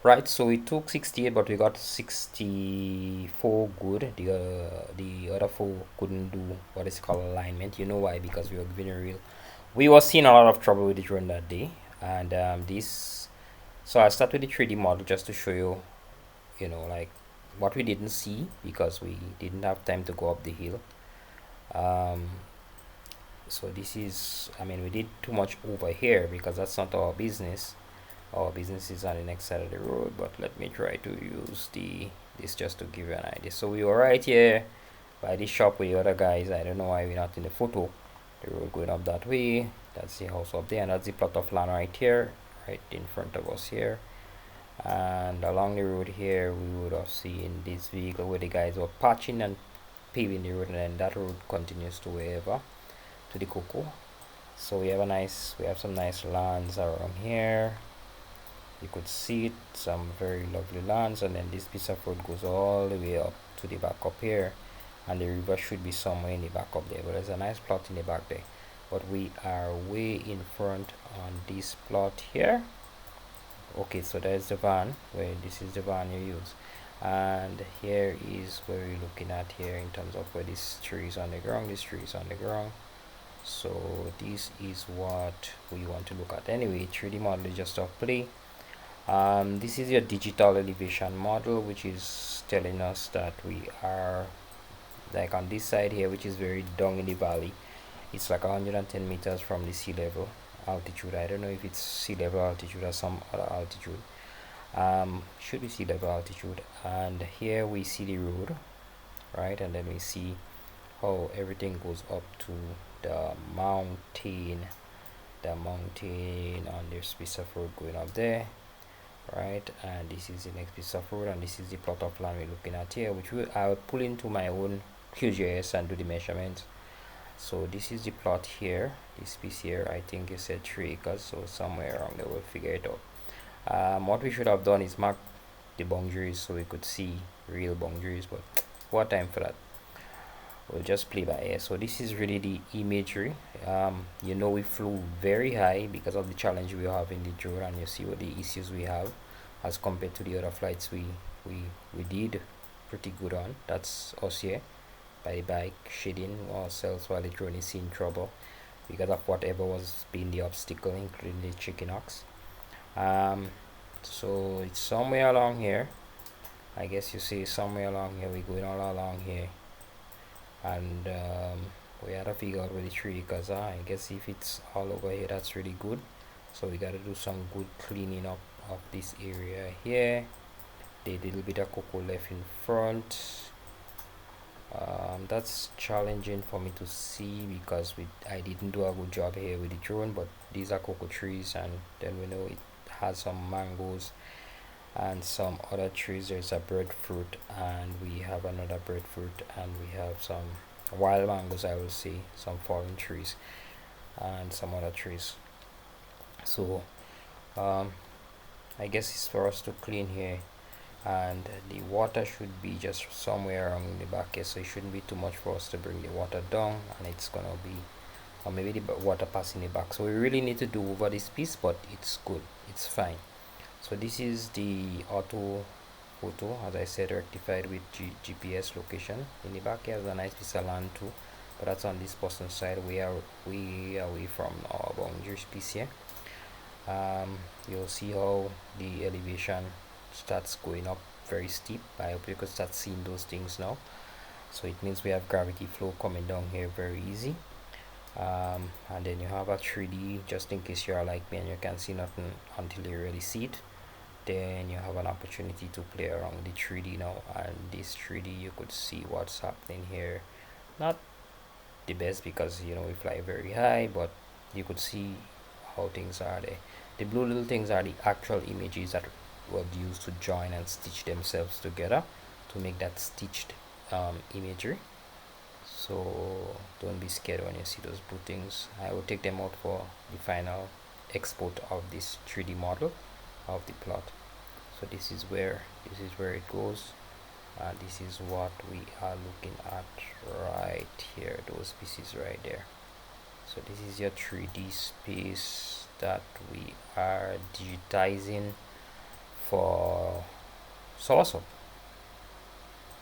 Right, so we took 68, but we got 64 good. The other four couldn't do what is called alignment. You know why? Because we were given a real. We were seeing a lot of trouble with the drone that day, and this. So I start with the 3D model just to show you, like what we didn't see because we didn't have time to go up the hill. Um, so this is, I mean, we did too much over here because that's not our business. Our business is on the next side of the road, but let me try to use this just to give you an idea. So we were right here by the shop with the other guys. I don't know why we're not in the photo. The road going up that way. That's the house up there, and that's the plot of land right here, right in front of us here. And along the road here, we would have seen this vehicle where the guys were patching and paving the road, and then that road continues to wherever, to the cocoa. So we have some nice lands around here. You could see it, some very lovely lands, and then this piece of road goes all the way up to the back up here, and the river should be somewhere in the back up there, but there's a nice plot in the back there. But we are way in front on this plot here. Okay, so there's the van, where this is the van you use, and here is where we're looking at here in terms of where this tree is on the ground. This tree is on the ground, so this is what we want to look at. Anyway, 3D model is just a play. This is your digital elevation model, which is telling us that we are like on this side here, which is very down in the valley. It's like 110 meters from the sea level altitude. I don't know if it's sea level altitude or some other altitude. Should be sea level altitude. And here we see the road, right? And then we see how everything goes up to the mountain on this piece of road going up there, right? And this is the next piece of road, and this is the plot of land we're looking at here, which I will pull into my own QGIS and do the measurements. So this is the plot here. This piece here, I think you said 3 acres, so somewhere around there we'll figure it out. What we should have done is mark the boundaries so we could see real boundaries, but what time for that? We'll just play by ear. So this is really the imagery. We flew very high because of the challenge we have in the drone, and you see what the issues we have as compared to the other flights we did pretty good on. That's us here by the bike shading ourselves while the drone is seeing trouble because of whatever was being the obstacle, including the chicken ox. So it's somewhere along here. I guess you see somewhere along here. We're going all along here, and we had to figure out where the 3 acres are. I guess if it's all over here, that's really good. So we got to do some good cleaning up of this area here. There's a little bit of cocoa left in front. That's challenging for me to see because I didn't do a good job here with the drone, but these are cocoa trees, and then we know it has some mangoes and some other trees. There's a breadfruit, and we have another breadfruit, and we have some wild mangoes, I will say, some fallen trees and some other trees. So I guess it's for us to clean here, and the water should be just somewhere around the back here, so it shouldn't be too much for us to bring the water down, and it's gonna be, or maybe the water passing the back. So we really need to do over this piece, but it's good, it's fine. So this is the auto photo, as I said, rectified with GPS location. In the back here is a nice piece of land too, but that's on this person's side. We are way away from our boundaries piece here. You'll see how the elevation starts going up very steep. I hope you could start seeing those things now. So it means we have gravity flow coming down here very easy. And then you have a 3D, just in case you're like me and you can't see nothing until you really see it. Then you have an opportunity to play around with the 3D now, and this 3D you could see what's happening here. Not the best because we fly very high, but you could see how things are there. The blue little things are the actual images that were used to join and stitch themselves together to make that stitched imagery. So don't be scared when you see those blue things. I will take them out for the final export of this 3D model of the plot. So this is where it goes, and this is what we are looking at right here, those pieces right there. So this is your 3D space that we are digitizing for solar sub.